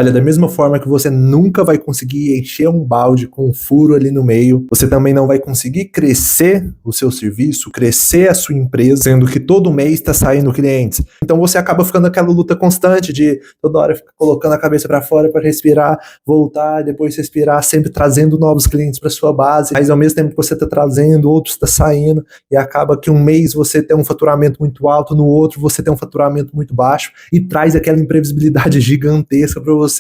Olha, da mesma forma que você nunca vai conseguir encher um balde com um furo ali no meio, você também não vai conseguir crescer o seu serviço, crescer a sua empresa, sendo que todo mês está saindo clientes. Então você acaba ficando aquela luta constante de toda hora ficar colocando a cabeça para fora para respirar, voltar, depois respirar, sempre trazendo novos clientes para sua base, mas ao mesmo tempo que você está trazendo, outros está saindo, e acaba que um mês você tem um faturamento muito alto, no outro você tem um faturamento muito baixo, e traz aquela imprevisibilidade gigantesca para você,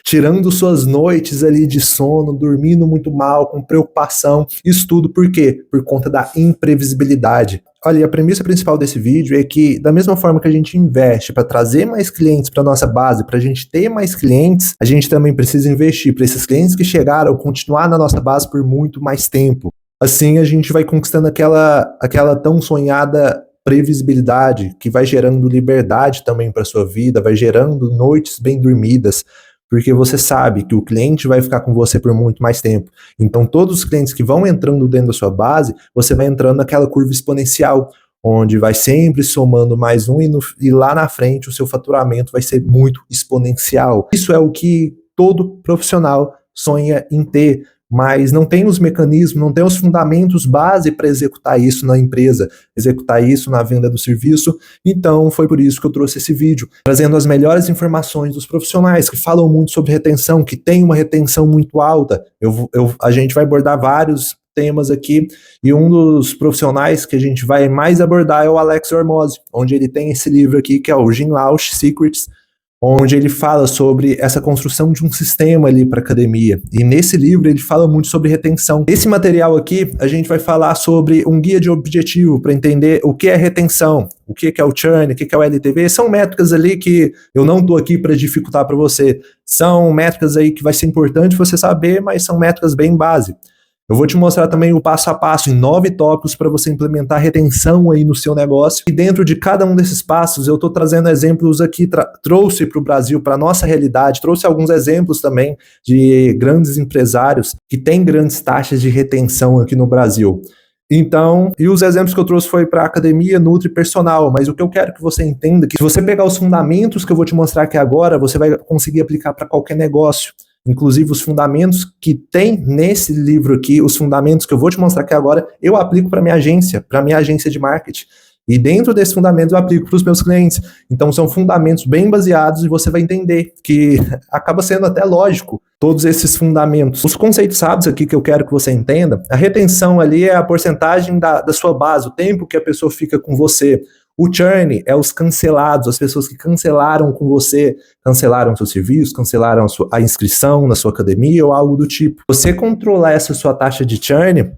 tirando suas noites ali de sono, dormindo muito mal, com preocupação, isso tudo por quê? Por conta da imprevisibilidade. Olha, e a premissa principal desse vídeo é que, da mesma forma que a gente investe para trazer mais clientes para nossa base, para a gente ter mais clientes, a gente também precisa investir para esses clientes que chegaram continuar na nossa base por muito mais tempo. Assim, a gente vai conquistando aquela tão sonhada previsibilidade, que vai gerando liberdade também para sua vida, vai gerando noites bem dormidas, porque você sabe que o cliente vai ficar com você por muito mais tempo. Então, todos os clientes que vão entrando dentro da sua base, você vai entrando naquela curva exponencial, onde vai sempre somando mais um e lá na frente o seu faturamento vai ser muito exponencial. Isso é o que todo profissional sonha em ter, mas não tem os mecanismos, não tem os fundamentos base para executar isso na empresa, executar isso na venda do serviço. Então foi por isso que eu trouxe esse vídeo, trazendo as melhores informações dos profissionais que falam muito sobre retenção, que tem uma retenção muito alta. A gente vai abordar vários temas aqui, e um dos profissionais que a gente vai mais abordar é o Alex Hormozi, onde ele tem esse livro aqui, que é o Jim Lausch Secrets, onde ele fala sobre essa construção de um sistema ali para academia. E nesse livro ele fala muito sobre retenção. Nesse material aqui, a gente vai falar sobre um guia de objetivo para entender o que é retenção, o que é o churn, o que é o LTV. São métricas ali que eu não estou aqui para dificultar para você. São métricas aí que vai ser importante você saber, mas são métricas bem base. Eu vou te mostrar também o passo a passo em 9 tópicos para você implementar retenção aí no seu negócio. E dentro de cada um desses passos, eu estou trazendo exemplos aqui, trouxe para o Brasil, para a nossa realidade, trouxe alguns exemplos também de grandes empresários que têm grandes taxas de retenção aqui no Brasil. Então, e os exemplos que eu trouxe foi para academia, nutri personal, mas o que eu quero que você entenda é que se você pegar os fundamentos que eu vou te mostrar aqui agora, você vai conseguir aplicar para qualquer negócio. Inclusive os fundamentos que tem nesse livro aqui, os fundamentos que eu vou te mostrar aqui agora, eu aplico para minha agência de marketing. E dentro desses fundamentos eu aplico para os meus clientes. Então são fundamentos bem baseados e você vai entender que acaba sendo até lógico todos esses fundamentos. Os conceitos sábios aqui que eu quero que você entenda, a retenção ali é a porcentagem da sua base, o tempo que a pessoa fica com você. O churn é os cancelados, as pessoas que cancelaram com você, cancelaram seu serviço, cancelaram a inscrição na sua academia ou algo do tipo. Você controlar essa sua taxa de churn,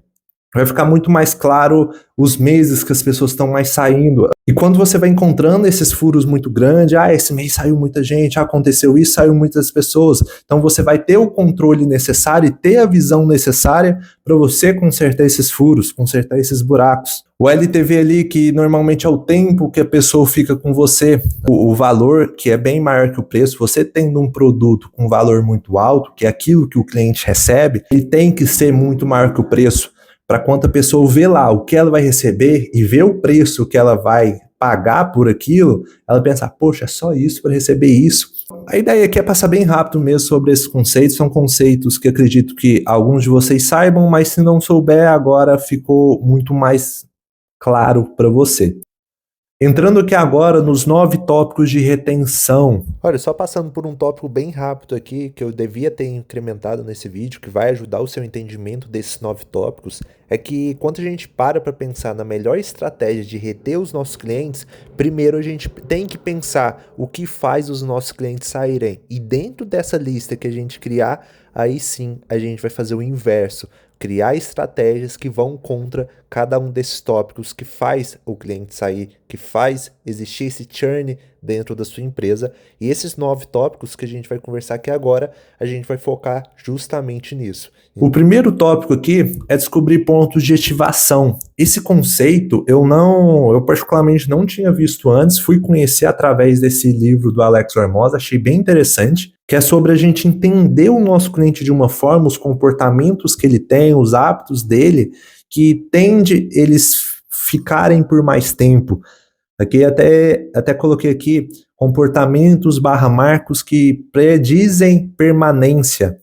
vai ficar muito mais claro os meses que as pessoas estão mais saindo. E quando você vai encontrando esses furos muito grandes, esse mês saiu muita gente, aconteceu isso, saiu muitas pessoas. Então você vai ter o controle necessário e ter a visão necessária para você consertar esses furos, consertar esses buracos. O LTV ali, que normalmente é o tempo que a pessoa fica com você, o valor que é bem maior que o preço, você tendo um produto com valor muito alto, que é aquilo que o cliente recebe, ele tem que ser muito maior que o preço. Para quando a pessoa vê lá o que ela vai receber e vê o preço que ela vai pagar por aquilo, ela pensa, poxa, é só isso para receber isso. A ideia aqui é passar bem rápido mesmo sobre esses conceitos, são conceitos que acredito que alguns de vocês saibam, mas se não souber, agora ficou muito mais claro para você. Entrando aqui agora nos 9 tópicos de retenção. Olha, só passando por um tópico bem rápido aqui, que eu devia ter incrementado nesse vídeo, que vai ajudar o seu entendimento desses 9 tópicos, é que quando a gente para pensar na melhor estratégia de reter os nossos clientes, primeiro a gente tem que pensar o que faz os nossos clientes saírem. E dentro dessa lista que a gente criar, aí sim a gente vai fazer o inverso. Criar estratégias que vão contra cada um desses tópicos que faz o cliente sair, que faz existir esse churn dentro da sua empresa. E esses 9 tópicos que a gente vai conversar aqui agora, a gente vai focar justamente nisso. O primeiro tópico aqui é descobrir pontos de ativação. Esse conceito eu particularmente não tinha visto antes, fui conhecer através desse livro do Alex Hormozi, achei bem interessante, que é sobre a gente entender o nosso cliente de uma forma, os comportamentos que ele tem, os hábitos dele, que tende eles ficarem por mais tempo. Aqui até coloquei aqui comportamentos barra marcos que predizem permanência.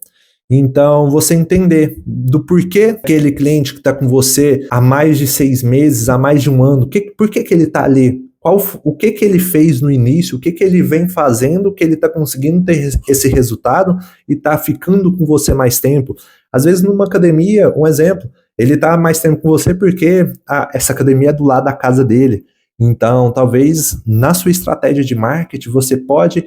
Então, você entender do porquê aquele cliente que está com você há mais de 6 meses, há mais de um ano, por que ele está ali? O que ele fez no início, o que ele vem fazendo, que ele está conseguindo ter esse resultado e está ficando com você mais tempo. Às vezes, numa academia, um exemplo, ele está mais tempo com você porque essa academia é do lado da casa dele. Então, talvez, na sua estratégia de marketing, você pode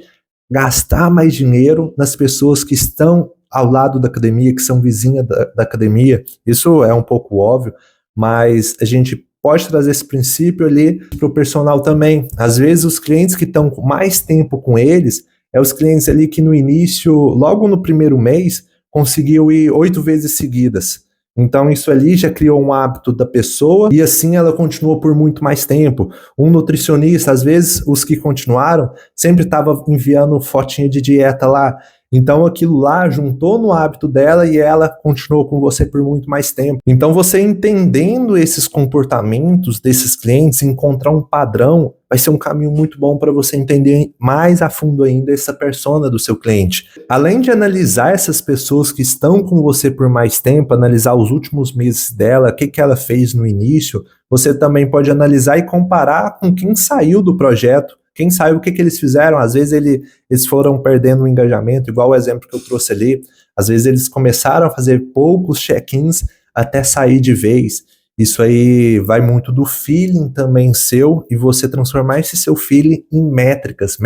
gastar mais dinheiro nas pessoas que estão ao lado da academia, que são vizinhas da academia. Isso é um pouco óbvio, mas a gente pode trazer esse princípio ali para o personal também. Às vezes os clientes que estão com mais tempo com eles, os clientes ali que no início, logo no primeiro mês, conseguiu ir 8 vezes seguidas. Então isso ali já criou um hábito da pessoa e assim ela continuou por muito mais tempo. Um nutricionista, às vezes os que continuaram, sempre estava enviando fotinha de dieta lá. Então aquilo lá juntou no hábito dela e ela continuou com você por muito mais tempo. Então você entendendo esses comportamentos desses clientes, encontrar um padrão, vai ser um caminho muito bom para você entender mais a fundo ainda essa persona do seu cliente. Além de analisar essas pessoas que estão com você por mais tempo, analisar os últimos meses dela, o que ela fez no início, você também pode analisar e comparar com quem saiu do projeto. Quem sabe o que eles fizeram, às vezes eles foram perdendo o engajamento, igual o exemplo que eu trouxe ali, às vezes eles começaram a fazer poucos check-ins até sair de vez. Isso aí vai muito do feeling também seu e você transformar esse seu feeling em métricas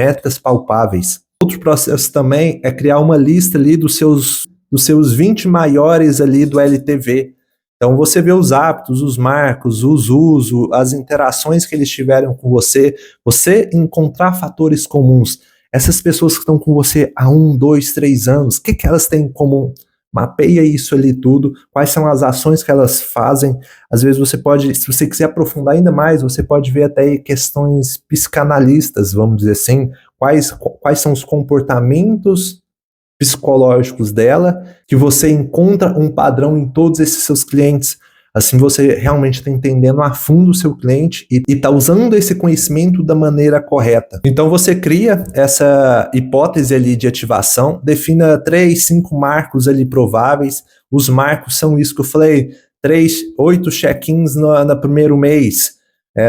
palpáveis. Outro processo também é criar uma lista ali dos seus 20 maiores ali do LTV. Então você vê os hábitos, os marcos, os usos, as interações que eles tiveram com você encontrar fatores comuns. Essas pessoas que estão com você há 1, 2, 3 anos, o que elas têm em comum? Mapeia isso ali tudo, quais são as ações que elas fazem. Às vezes você pode, se você quiser aprofundar ainda mais, você pode ver até questões psicanalistas, vamos dizer assim, quais são os comportamentos psicológicos dela, que você encontra um padrão em todos esses seus clientes. Assim você realmente está entendendo a fundo o seu cliente e está usando esse conhecimento da maneira correta. Então você cria essa hipótese ali de ativação, defina 3, 5 marcos ali prováveis. Os marcos são isso que eu falei, 8 check-ins no primeiro mês.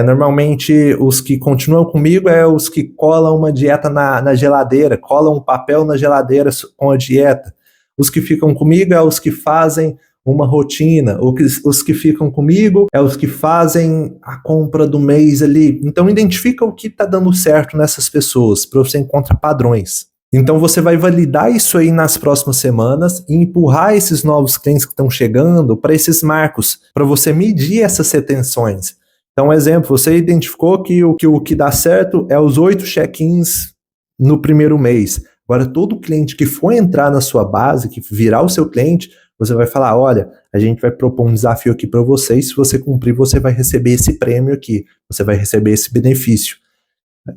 Normalmente os que continuam comigo os que colam uma dieta na geladeira, colam um papel na geladeira com a dieta. Os que ficam comigo os que fazem uma rotina. Os que ficam comigo os que fazem a compra do mês ali. Então identifica o que está dando certo nessas pessoas para você encontrar padrões. Então você vai validar isso aí nas próximas semanas e empurrar esses novos clientes que estão chegando para esses marcos, para você medir essas retenções. Então, exemplo, você identificou que o que dá certo é os 8 check-ins no primeiro mês. Agora, todo cliente que for entrar na sua base, que virar o seu cliente, você vai falar, olha, a gente vai propor um desafio aqui para você e se você cumprir, você vai receber esse prêmio aqui, você vai receber esse benefício.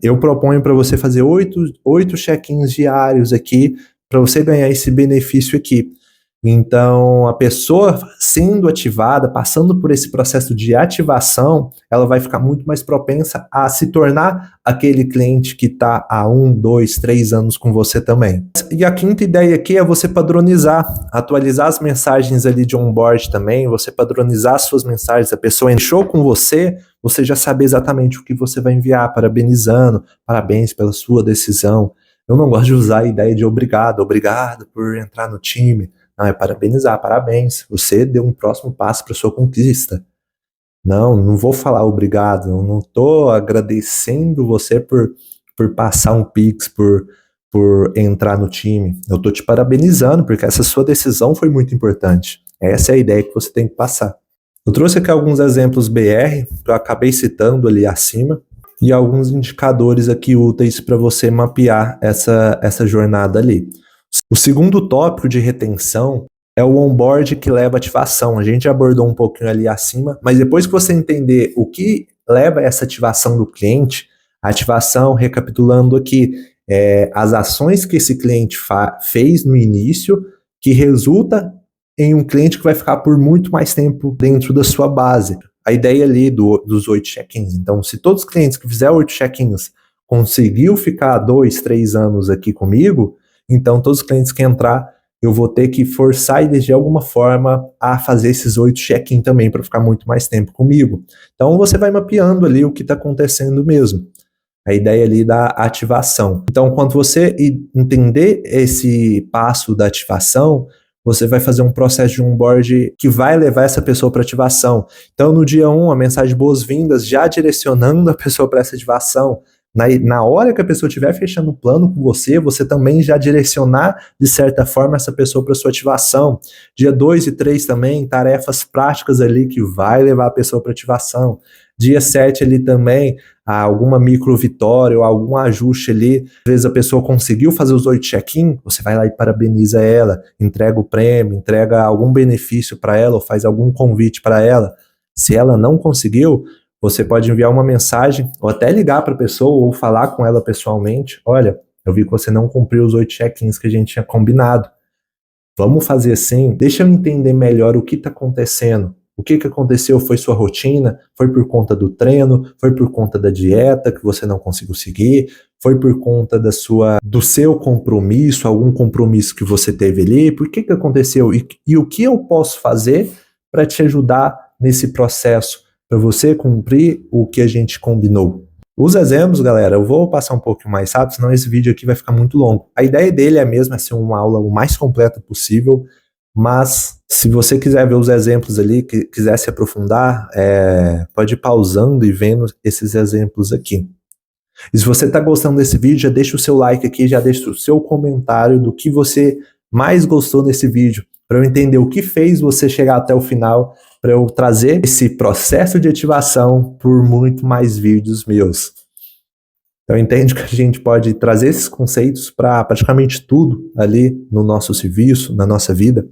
Eu proponho para você fazer 8 check-ins diários aqui, para você ganhar esse benefício aqui. Então, a pessoa sendo ativada, passando por esse processo de ativação, ela vai ficar muito mais propensa a se tornar aquele cliente que está há 1, 2, 3 anos com você também. E a quinta ideia aqui é você padronizar, atualizar as mensagens ali de onboard também, você padronizar as suas mensagens, a pessoa entrou com você já sabe exatamente o que você vai enviar, parabenizando, parabéns pela sua decisão. Eu não gosto de usar a ideia de obrigado por entrar no time. Não, é parabenizar, parabéns, você deu um próximo passo para sua conquista. Não vou falar obrigado, eu não estou agradecendo você por passar um Pix, por entrar no time. Eu estou te parabenizando, porque essa sua decisão foi muito importante. Essa é a ideia que você tem que passar. Eu trouxe aqui alguns exemplos BR, que eu acabei citando ali acima, e alguns indicadores aqui úteis para você mapear essa jornada ali. O segundo tópico de retenção é o onboard que leva à ativação. A gente abordou um pouquinho ali acima, mas depois que você entender o que leva a essa ativação do cliente, a ativação, recapitulando aqui, as ações que esse cliente fez no início, que resulta em um cliente que vai ficar por muito mais tempo dentro da sua base. A ideia ali dos 8 check-ins. Então, se todos os clientes que fizeram 8 check-ins conseguiu ficar 2, 3 anos aqui comigo, então todos os clientes que entrar, eu vou ter que forçar eles de alguma forma a fazer esses 8 check-in também para ficar muito mais tempo comigo. Então você vai mapeando ali o que está acontecendo mesmo. A ideia ali da ativação. Então, quando você entender esse passo da ativação, você vai fazer um processo de onboard que vai levar essa pessoa para ativação. Então, no dia 1, a mensagem de boas-vindas, já direcionando a pessoa para essa ativação. Na hora que a pessoa estiver fechando o plano com você, você também já direcionar, de certa forma, essa pessoa para sua ativação. Dia 2 e 3 também, tarefas práticas ali que vai levar a pessoa para ativação. Dia 7 ali também, alguma micro vitória ou algum ajuste ali. Às vezes a pessoa conseguiu fazer os 8 check-in, você vai lá e parabeniza ela, entrega o prêmio, entrega algum benefício para ela ou faz algum convite para ela. Se ela não conseguiu, você pode enviar uma mensagem ou até ligar para a pessoa ou falar com ela pessoalmente. Olha, eu vi que você não cumpriu os 8 check-ins que a gente tinha combinado. Vamos fazer assim? Deixa eu entender melhor o que está acontecendo. O que aconteceu? Foi sua rotina? Foi por conta do treino? Foi por conta da dieta que você não conseguiu seguir? Foi por conta do seu compromisso, algum compromisso que você teve ali? Por que aconteceu? E o que eu posso fazer para te ajudar nesse processo? Para você cumprir o que a gente combinou. Os exemplos, galera, eu vou passar um pouco mais rápido, senão esse vídeo aqui vai ficar muito longo. A ideia dele é mesmo ser uma aula o mais completa possível, mas se você quiser ver os exemplos ali, quiser se aprofundar, pode ir pausando e vendo esses exemplos aqui. E se você está gostando desse vídeo, já deixa o seu like aqui, já deixa o seu comentário do que você mais gostou nesse vídeo, para eu entender o que fez você chegar até o final, para eu trazer esse processo de ativação por muito mais vídeos meus. Então entende que a gente pode trazer esses conceitos para praticamente tudo ali no nosso serviço, na nossa vida.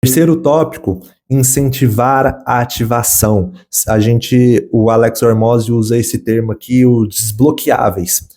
Terceiro tópico, incentivar a ativação. O Alex Hormozi usa esse termo aqui, os desbloqueáveis.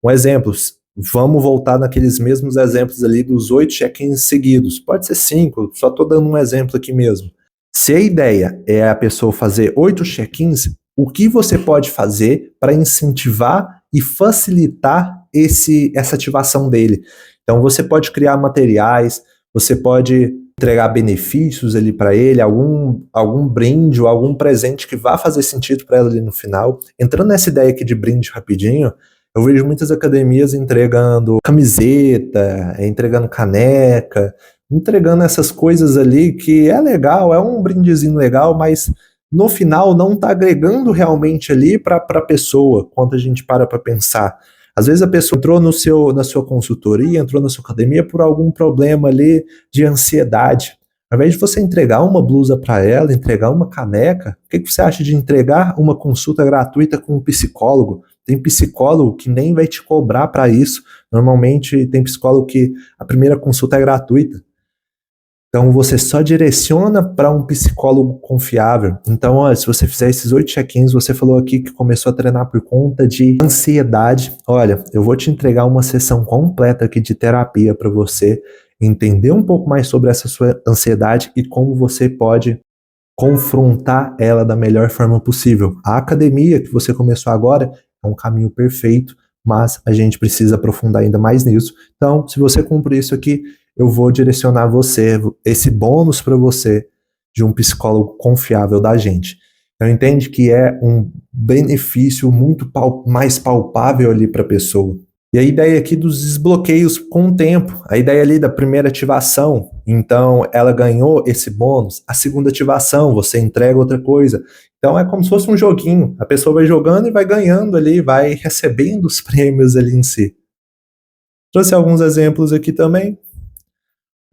Um exemplo, vamos voltar naqueles mesmos exemplos ali dos 8 check-ins seguidos. Pode ser 5, só estou dando um exemplo aqui mesmo. Se a ideia é a pessoa fazer 8 check-ins, o que você pode fazer para incentivar e facilitar essa ativação dele? Então você pode criar materiais, você pode entregar benefícios ali para ele, algum brinde ou algum presente que vá fazer sentido para ela ali no final. Entrando nessa ideia aqui de brinde rapidinho, eu vejo muitas academias entregando camiseta, entregando caneca, entregando essas coisas ali que é legal, é um brindezinho legal, mas no final não está agregando realmente ali para a pessoa, quando a gente para pensar. Às vezes a pessoa entrou na sua consultoria, entrou na sua academia por algum problema ali de ansiedade. Ao invés de você entregar uma blusa para ela, entregar uma caneca, o que você acha de entregar uma consulta gratuita com um psicólogo? Tem psicólogo que nem vai te cobrar para isso. Normalmente tem psicólogo que a primeira consulta é gratuita. Então você só direciona para um psicólogo confiável. Então, olha, se você fizer esses 8 check-ins, você falou aqui que começou a treinar por conta de ansiedade. Olha, eu vou te entregar uma sessão completa aqui de terapia para você entender um pouco mais sobre essa sua ansiedade e como você pode confrontar ela da melhor forma possível. A academia que você começou agora é um caminho perfeito, mas a gente precisa aprofundar ainda mais nisso. Então, se você cumprir isso aqui, eu vou direcionar esse bônus para você de um psicólogo confiável da gente. Então entende que é um benefício muito mais palpável ali para a pessoa. E a ideia aqui dos desbloqueios com o tempo, a ideia ali da primeira ativação, então ela ganhou esse bônus, a segunda ativação, você entrega outra coisa. Então é como se fosse um joguinho, a pessoa vai jogando e vai ganhando ali, vai recebendo os prêmios ali em si. Trouxe alguns exemplos aqui também.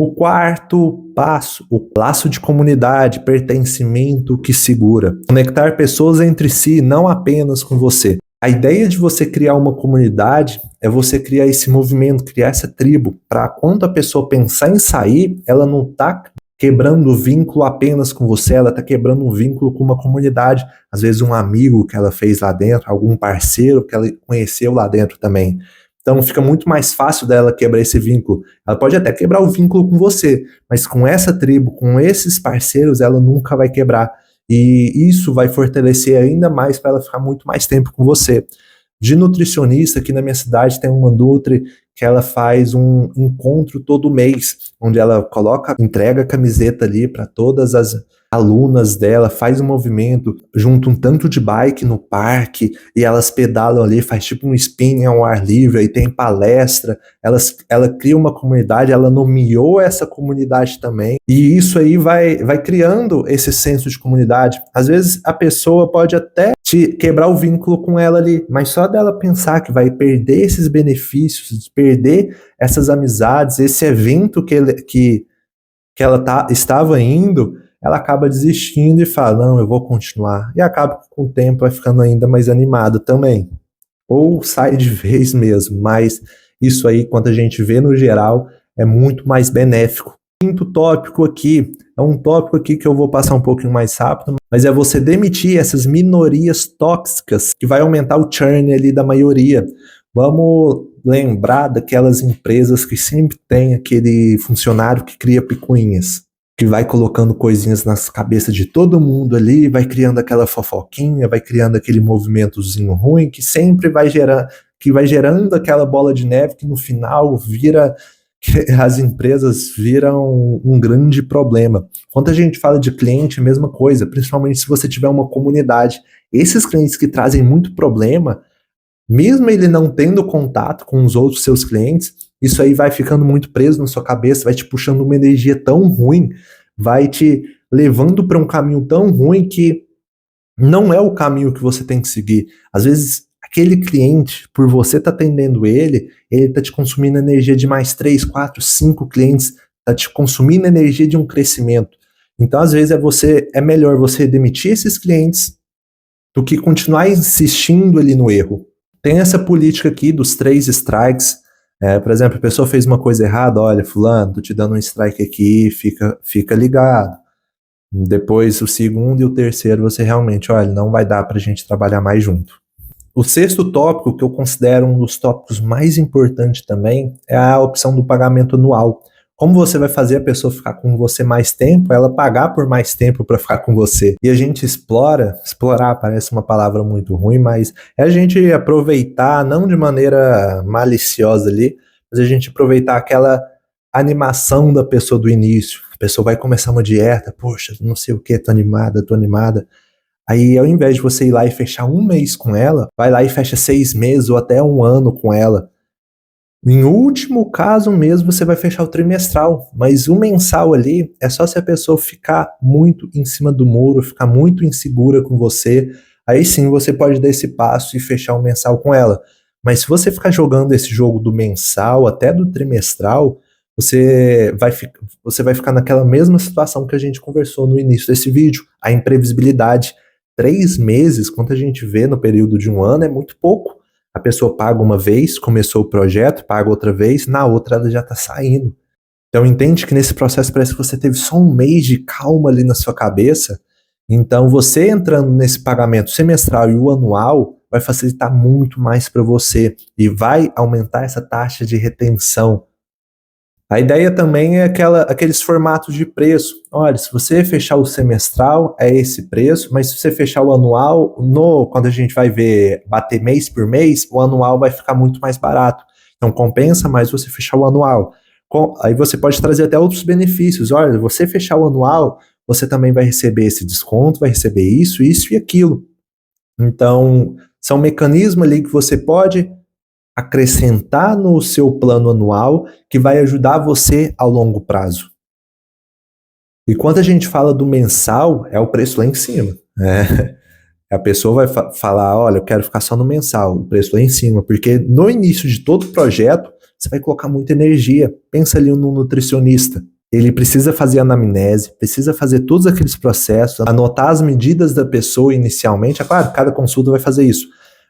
O quarto passo, o laço de comunidade, pertencimento que segura. Conectar pessoas entre si, não apenas com você. A ideia de você criar uma comunidade é você criar esse movimento, criar essa tribo, para quando a pessoa pensar em sair, ela não está quebrando o vínculo apenas com você, ela está quebrando um vínculo com uma comunidade. Às vezes um amigo que ela fez lá dentro, algum parceiro que ela conheceu lá dentro também. Então fica muito mais fácil dela quebrar esse vínculo. Ela pode até quebrar o vínculo com você, mas com essa tribo, com esses parceiros, ela nunca vai quebrar. E isso vai fortalecer ainda mais para ela ficar muito mais tempo com você. De nutricionista, aqui na minha cidade tem uma Nutri que ela faz um encontro todo mês, onde ela entrega a camiseta ali para todas as alunas dela, faz um movimento, junta um tanto de bike no parque e elas pedalam ali, faz tipo um spinning ao ar livre, aí tem palestra, ela cria uma comunidade, ela nomeou essa comunidade também, e isso aí vai criando esse senso de comunidade. Às vezes a pessoa pode até te quebrar o vínculo com ela ali, mas só dela pensar que vai perder esses benefícios, perder essas amizades, esse evento que ela estava indo, ela acaba desistindo e fala, não, eu vou continuar. E acaba com o tempo vai ficando ainda mais animado também. Ou sai de vez mesmo, mas isso aí, quando a gente vê no geral, é muito mais benéfico. Quinto tópico aqui, é um tópico aqui que eu vou passar um pouquinho mais rápido, mas é você demitir essas minorias tóxicas, que vai aumentar o churn ali da maioria. Vamos lembrar daquelas empresas que sempre tem aquele funcionário que cria picuinhas, que vai colocando coisinhas nas cabeças de todo mundo ali, vai criando aquela fofoquinha, vai criando aquele movimentozinho ruim, que sempre vai gerando aquela bola de neve que no final as empresas viram um grande problema. Quando a gente fala de cliente, a mesma coisa, principalmente se você tiver uma comunidade. Esses clientes que trazem muito problema, mesmo ele não tendo contato com os outros seus clientes, isso aí vai ficando muito preso na sua cabeça, vai te puxando uma energia tão ruim, vai te levando para um caminho tão ruim que não é o caminho que você tem que seguir. Às vezes, aquele cliente, por você estar atendendo ele está te consumindo energia de mais 3, 4, 5 clientes, está te consumindo energia de um crescimento. Então, às vezes, é melhor você demitir esses clientes do que continuar insistindo ali no erro. Tem essa política aqui dos 3 strikes. Por exemplo, a pessoa fez uma coisa errada, olha, fulano, tô te dando um strike aqui, fica ligado. Depois, o segundo e o terceiro, você realmente, olha, não vai dar pra gente trabalhar mais junto. O sexto tópico, que eu considero um dos tópicos mais importantes também, é a opção do pagamento anual. Como você vai fazer a pessoa ficar com você mais tempo, ela pagar por mais tempo para ficar com você. E a gente explorar parece uma palavra muito ruim, mas é a gente aproveitar, não de maneira maliciosa ali, mas a gente aproveitar aquela animação da pessoa do início. A pessoa vai começar uma dieta, poxa, não sei o que, tô animada. Aí, ao invés de você ir lá e fechar um mês com ela, vai lá e fecha 6 meses ou até 1 ano com ela. Em último caso mesmo, você vai fechar o trimestral, mas o mensal ali é só se a pessoa ficar muito em cima do muro, ficar muito insegura com você, aí sim você pode dar esse passo e fechar o mensal com ela. Mas se você ficar jogando esse jogo do mensal até do trimestral, você vai ficar naquela mesma situação que a gente conversou no início desse vídeo, a imprevisibilidade. 3 meses, quando a gente vê no período de 1 ano, é muito pouco. A pessoa paga uma vez, começou o projeto, paga outra vez, na outra ela já tá saindo. Então entende que nesse processo parece que você teve só 1 mês de calma ali na sua cabeça. Então você entrando nesse pagamento semestral e o anual vai facilitar muito mais para você e vai aumentar essa taxa de retenção. A ideia também é aqueles formatos de preço. Olha, se você fechar o semestral, é esse preço, mas se você fechar o anual, quando a gente vai ver bater mês por mês, o anual vai ficar muito mais barato. Então compensa mais você fechar o anual. Aí você pode trazer até outros benefícios. Olha, você fechar o anual, você também vai receber esse desconto, vai receber isso e aquilo. Então, são mecanismos ali que você pode acrescentar no seu plano anual que vai ajudar você ao longo prazo. E quando a gente fala do mensal, é o preço lá em cima. A pessoa vai falar, olha, eu quero ficar só no mensal, o preço lá em cima, porque no início de todo o projeto, você vai colocar muita energia. Pensa ali no nutricionista. Ele precisa fazer anamnese, precisa fazer todos aqueles processos, anotar as medidas da pessoa inicialmente. É claro, cada consulta vai fazer isso.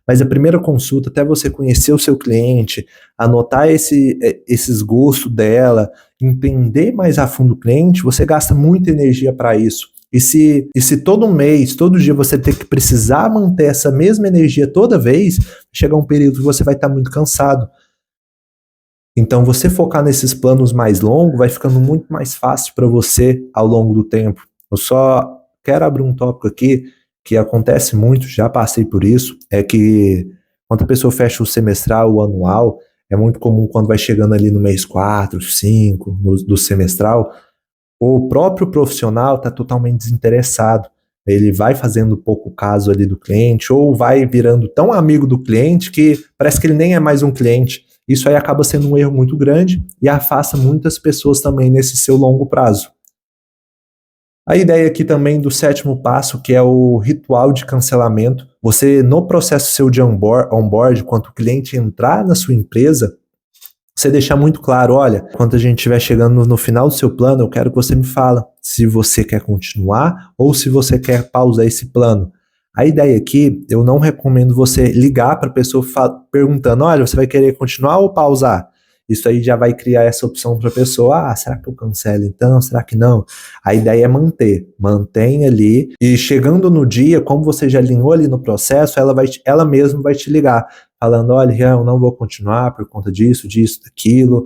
Mas a primeira consulta, até você conhecer o seu cliente, anotar esses gostos dela, entender mais a fundo o cliente, você gasta muita energia para isso. E se todo mês, todo dia você ter que precisar manter essa mesma energia toda vez, chega um período que você vai estar muito cansado. Então você focar nesses planos mais longos vai ficando muito mais fácil para você ao longo do tempo. Eu só quero abrir um tópico aqui que acontece muito, já passei por isso, é que Quando a pessoa fecha o semestral, o anual, é muito comum quando vai chegando ali no mês 4, 5 do semestral, o próprio profissional está totalmente desinteressado. Ele vai fazendo pouco caso ali do cliente ou vai virando tão amigo do cliente que parece que ele nem é mais um cliente. Isso aí acaba sendo um erro muito grande e afasta muitas pessoas também nesse seu longo prazo. A ideia aqui também do sétimo passo, que é o ritual de cancelamento. Você, no processo seu de onboard, quando o cliente entrar na sua empresa, você deixar muito claro, olha, quando a gente estiver chegando no final do seu plano, eu quero que você me fala se você quer continuar ou se você quer pausar esse plano. A ideia aqui, eu não recomendo você ligar para a pessoa perguntando, olha, você vai querer continuar ou pausar? Isso aí já vai criar essa opção para a pessoa, será que eu cancelo então? Será que não? A ideia é mantém ali, e chegando no dia, como você já alinhou ali no processo, ela mesma vai te ligar, falando, olha, eu não vou continuar por conta disso, daquilo,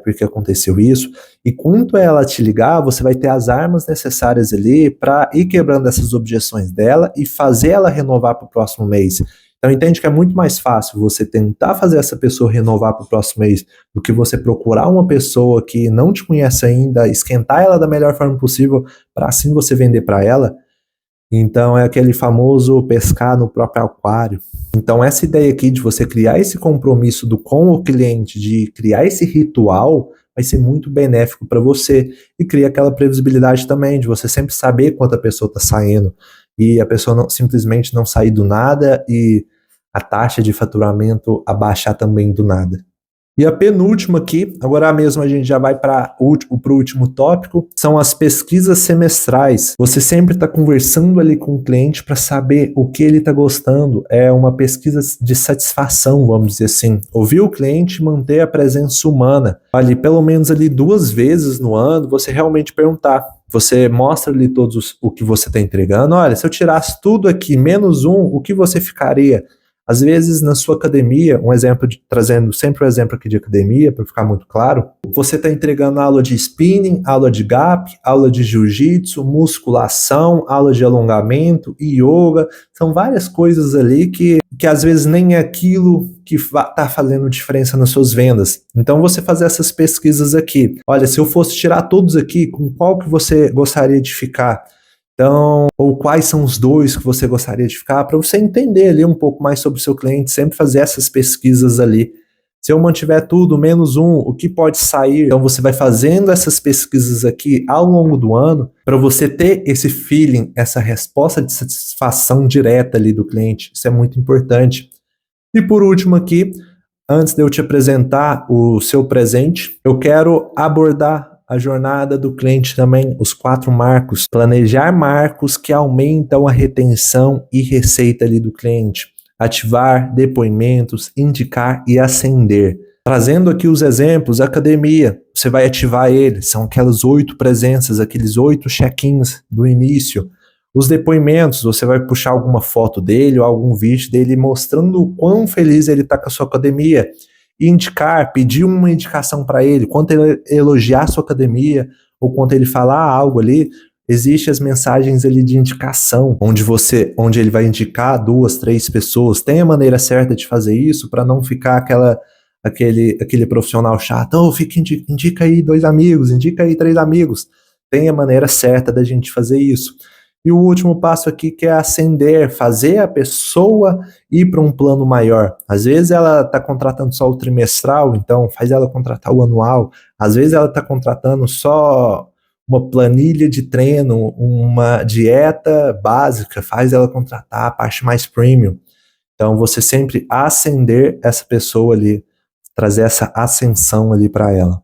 porque aconteceu isso. E quando ela te ligar, você vai ter as armas necessárias ali para ir quebrando essas objeções dela e fazer ela renovar para o próximo mês. Então entende que é muito mais fácil você tentar fazer essa pessoa renovar para o próximo mês do que você procurar uma pessoa que não te conhece ainda, esquentar ela da melhor forma possível para assim você vender para ela. Então é aquele famoso pescar no próprio aquário. Então essa ideia aqui de você criar esse compromisso com o cliente, de criar esse ritual, vai ser muito benéfico para você. E cria aquela previsibilidade também, de você sempre saber quanto a pessoa está saindo. E a pessoa simplesmente não sair do nada e a taxa de faturamento abaixar também do nada. E a penúltima aqui, agora mesmo a gente já vai para o último tópico, são as pesquisas semestrais. Você sempre está conversando ali com o cliente para saber o que ele está gostando. É uma pesquisa de satisfação, vamos dizer assim. Ouvir o cliente, manter a presença humana. Ali, pelo menos ali 2 vezes no ano, você realmente perguntar. Você mostra ali todos o que você está entregando. Olha, se eu tirasse tudo aqui, menos um, o que você ficaria? Às vezes, na sua academia, trazendo sempre o exemplo aqui de academia, para ficar muito claro, você está entregando aula de spinning, aula de gap, aula de jiu-jitsu, musculação, aula de alongamento, yoga, são várias coisas ali que às vezes nem é aquilo que está fazendo diferença nas suas vendas. Então, você fazer essas pesquisas aqui. Olha, se eu fosse tirar todos aqui, com qual que você gostaria de ficar? Então, ou quais são os 2 que você gostaria de ficar, para você entender ali um pouco mais sobre o seu cliente, sempre fazer essas pesquisas ali. Se eu mantiver tudo, menos um, o que pode sair? Então você vai fazendo essas pesquisas aqui ao longo do ano, para você ter esse feeling, essa resposta de satisfação direta ali do cliente. Isso é muito importante. E por último aqui, antes de eu te apresentar o seu presente, eu quero abordar a jornada do cliente também, os 4 marcos. Planejar marcos que aumentam a retenção e receita ali do cliente. Ativar depoimentos, indicar e acender. Trazendo aqui os exemplos, academia, você vai ativar ele, são aquelas 8 presenças, aqueles 8 check-ins do início. Os depoimentos, você vai puxar alguma foto dele ou algum vídeo dele mostrando o quão feliz ele está com a sua academia. Indicar, pedir uma indicação para ele, quando ele elogiar a sua academia ou quando ele falar algo ali, existem as mensagens ali de indicação, onde ele vai indicar 2, 3 pessoas. Tem a maneira certa de fazer isso para não ficar aquele profissional chato, indica aí 2 amigos, indica aí 3 amigos. Tem a maneira certa da gente fazer isso. E o último passo aqui que é ascender, fazer a pessoa ir para um plano maior. Às vezes ela está contratando só o trimestral, então faz ela contratar o anual. Às vezes ela está contratando só uma planilha de treino, uma dieta básica, faz ela contratar a parte mais premium. Então você sempre ascender essa pessoa ali, trazer essa ascensão ali para ela.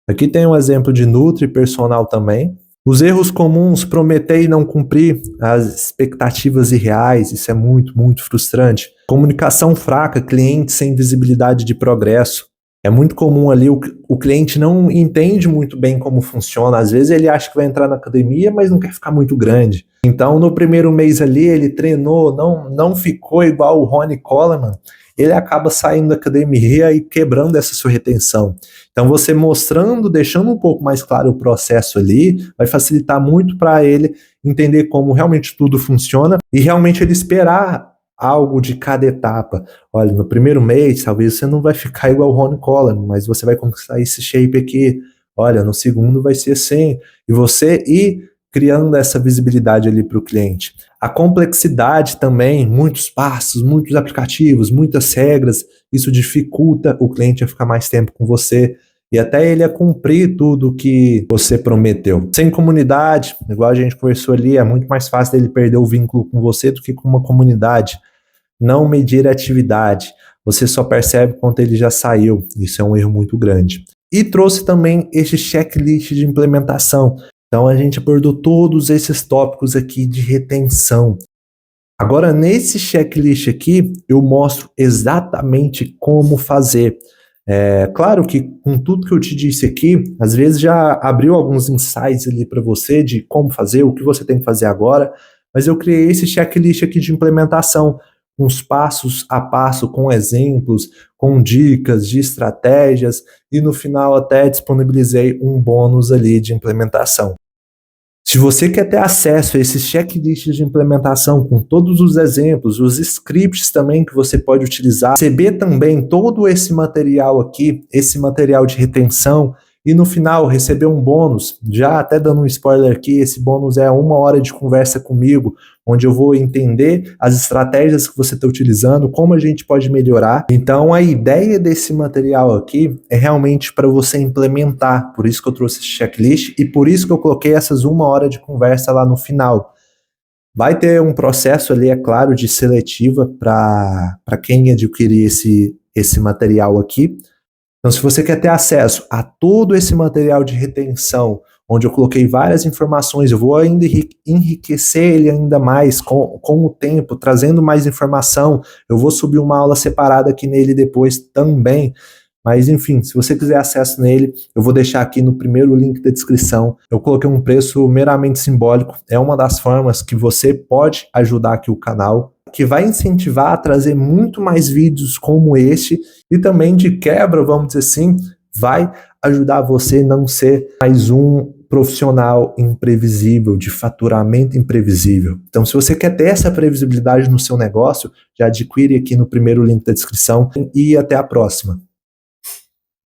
Aqui tem um exemplo de Nutri Personal também. Os erros comuns, prometer e não cumprir as expectativas irreais, isso é muito, muito frustrante. Comunicação fraca, cliente sem visibilidade de progresso. É muito comum ali, o cliente não entende muito bem como funciona. Às vezes ele acha que vai entrar na academia, mas não quer ficar muito grande. Então, no primeiro mês ali, ele treinou, não ficou igual o Ronnie Coleman. Ele acaba saindo da academia e quebrando essa sua retenção. Então, você mostrando, deixando um pouco mais claro o processo ali, vai facilitar muito para ele entender como realmente tudo funciona e realmente ele esperar algo de cada etapa. Olha, no primeiro mês, talvez você não vai ficar igual o Ronnie Coleman, mas você vai conquistar esse shape aqui. Olha, no segundo vai ser assim. E você ir criando essa visibilidade ali para o cliente. A complexidade também, muitos passos, muitos aplicativos, muitas regras, isso dificulta o cliente a ficar mais tempo com você e até ele a cumprir tudo que você prometeu. Sem comunidade, igual a gente conversou ali, é muito mais fácil dele perder o vínculo com você do que com uma comunidade. Não medir a atividade, você só percebe quando ele já saiu, isso é um erro muito grande. E trouxe também este checklist de implementação. Então a gente abordou todos esses tópicos aqui de retenção. Agora nesse checklist aqui eu mostro exatamente como fazer. Claro que com tudo que eu te disse aqui, às vezes já abriu alguns insights ali para você de como fazer, o que você tem que fazer agora, mas eu criei esse checklist aqui de implementação, com os passos a passo, com exemplos, com dicas de estratégias e no final até disponibilizei um bônus ali de implementação. Se você quer ter acesso a esses checklists de implementação com todos os exemplos, os scripts também que você pode utilizar, receber também todo esse material aqui, esse material de retenção, e no final receber um bônus, já até dando um spoiler aqui, esse bônus é 1 hora de conversa comigo, onde eu vou entender as estratégias que você está utilizando, como a gente pode melhorar. Então a ideia desse material aqui é realmente para você implementar, por isso que eu trouxe esse checklist e por isso que eu coloquei essas 1 hora de conversa lá no final. Vai ter um processo ali, é claro, de seletiva para quem adquirir esse material aqui. Então, se você quer ter acesso a todo esse material de retenção, onde eu coloquei várias informações, eu vou ainda enriquecer ele ainda mais com o tempo, trazendo mais informação, eu vou subir uma aula separada aqui nele depois também. Mas enfim, se você quiser acesso nele, eu vou deixar aqui no primeiro link da descrição. Eu coloquei um preço meramente simbólico, é uma das formas que você pode ajudar aqui o canal, que vai incentivar a trazer muito mais vídeos como este e também de quebra, vamos dizer assim, vai ajudar você a não ser mais um profissional imprevisível, de faturamento imprevisível. Então, se você quer ter essa previsibilidade no seu negócio, já adquire aqui no primeiro link da descrição e até a próxima.